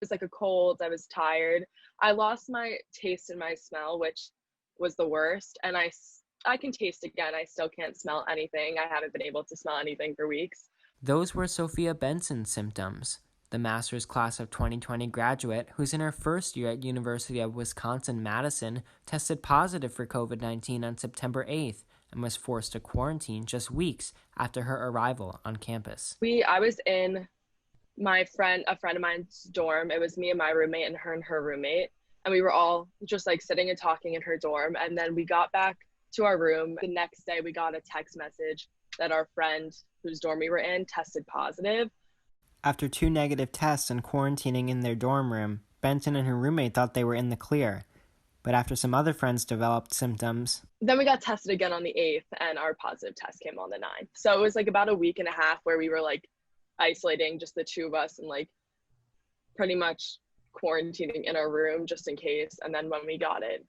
was like a cold. I was tired. I lost my taste and my smell, which was the worst. And I can taste again. I still can't smell anything. I haven't been able to smell anything for weeks. Those were Sophia Benson's symptoms. The master's class of 2020 graduate, who's in her first year at University of Wisconsin Madison, tested positive for COVID-19 on September 8th and was forced to quarantine just weeks after her arrival on campus. I was in a friend of mine's dorm. It was me and my roommate and her roommate. And we were all just like sitting and talking in her dorm. And then we got back to our room. The next day we got a text message that our friend whose dorm we were in tested positive. After 2 negative tests and quarantining in their dorm room, Benson and her roommate thought they were in the clear. But after some other friends developed symptoms, then we got tested again on the 8th and our positive test came on the 9th. So it was like about a week and a half where we were like isolating just the two of us and like pretty much quarantining in our room just in case. And then when we got it,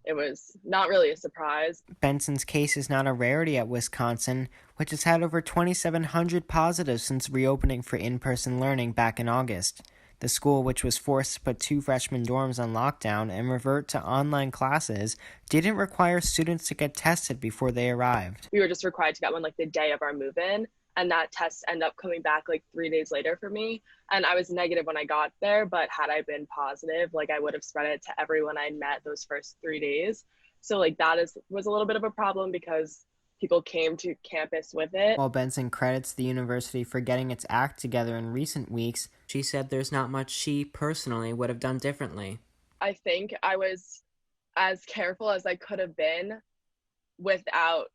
it was not really a surprise. Benson's case is not a rarity at Wisconsin, which has had over 2,700 positives since reopening for in-person learning back in August. The school, which was forced to put 2 freshman dorms on lockdown and revert to online classes, didn't require students to get tested before they arrived. We were just required to get one like the day of our move-in, and that test ended up coming back like 3 days later for me. And I was negative when I got there, but had I been positive, like I would have spread it to everyone I met those first 3 days. So like was a little bit of a problem because people came to campus with it. While Benson credits the university for getting its act together in recent weeks, she said there's not much she personally would have done differently. I think I was as careful as I could have been without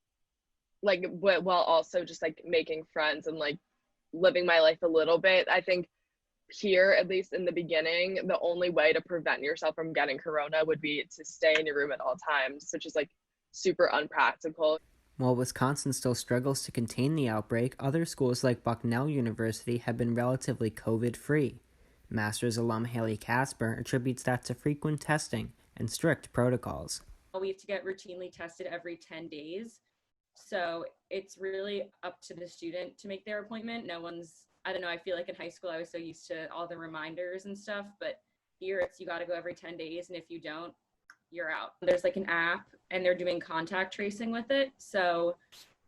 while also just like making friends and like living my life a little bit. I think here, at least in the beginning, the only way to prevent yourself from getting corona would be to stay in your room at all times, which is like super unpractical. While Wisconsin still struggles to contain the outbreak, other schools like Bucknell University have been relatively COVID-free. Master's alum Haley Casper attributes that to frequent testing and strict protocols. We have to get routinely tested every 10 days. So it's really up to the student to make their appointment. I don't know, I feel like in high school I was so used to all the reminders and stuff, but here it's you got to go every 10 days, and if you don't, you're out. There's like an app and they're doing contact tracing with it. So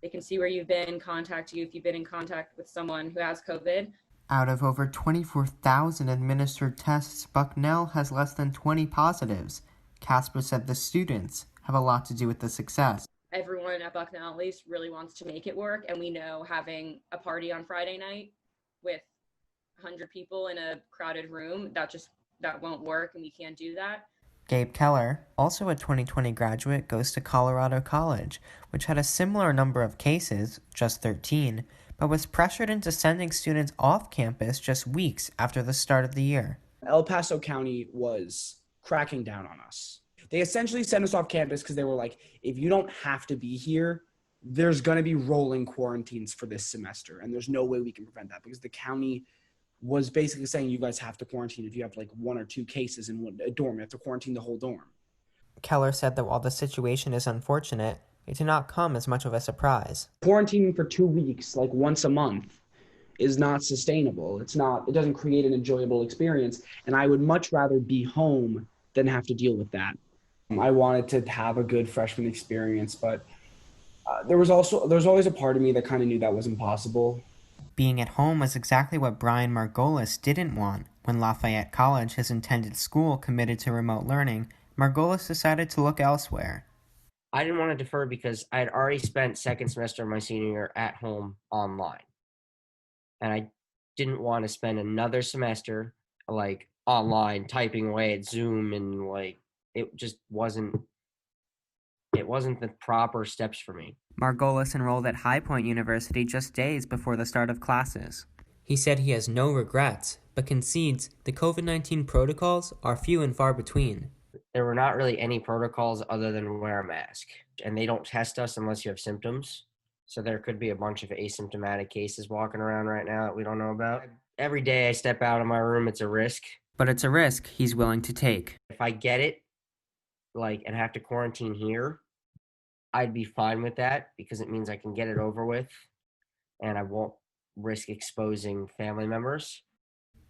they can see where you've been, contact you if you've been in contact with someone who has COVID. Out of over 24,000 administered tests, Bucknell has less than 20 positives. Casper said the students have a lot to do with the success. Everyone at Bucknell at least really wants to make it work, and we know having a party on Friday night with 100 people in a crowded room, that won't work, and we can't do that. Gabe Keller, also a 2020 graduate, goes to Colorado College, which had a similar number of cases, just 13, but was pressured into sending students off campus just weeks after the start of the year. El Paso County was cracking down on us. They essentially sent us off campus because they were like, if you don't have to be here, there's going to be rolling quarantines for this semester, and there's no way we can prevent that because the county was basically saying you guys have to quarantine if you have like 1 or 2 cases in a dorm. You have to quarantine the whole dorm. Keller said that while the situation is unfortunate, it did not come as much of a surprise. Quarantining for 2 weeks, like once a month, is not sustainable. It doesn't create an enjoyable experience, and I would much rather be home than have to deal with that. I wanted to have a good freshman experience, but there's always a part of me that kind of knew that was impossible. Being at home was exactly what Brian Margolis didn't want. When Lafayette College, his intended school, committed to remote learning, Margolis decided to look elsewhere. I didn't want to defer because I had already spent second semester of my senior year at home online. And I didn't want to spend another semester like online typing away at Zoom, and like it wasn't the proper steps for me. Margolis enrolled at High Point University just days before the start of classes. He said he has no regrets, but concedes the COVID-19 protocols are few and far between. There were not really any protocols other than wear a mask. And they don't test us unless you have symptoms. So there could be a bunch of asymptomatic cases walking around right now that we don't know about. Every day I step out of my room, it's a risk. But it's a risk he's willing to take. If I get it, and have to quarantine here, I'd be fine with that because it means I can get it over with and I won't risk exposing family members.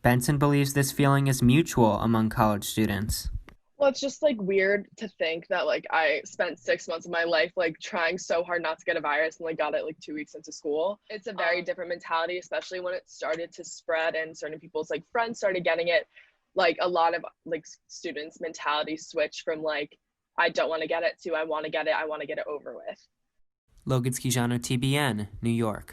Benson believes this feeling is mutual among college students. Well, it's just like weird to think that like I spent 6 months of my life like trying so hard not to get a virus and like got it like 2 weeks into school. It's a very different mentality, especially when it started to spread and certain people's like friends started getting it. Like a lot of like students' mentality switched from like I don't want to get it to I want to get it over with. Logan Schijano, TBN, New York.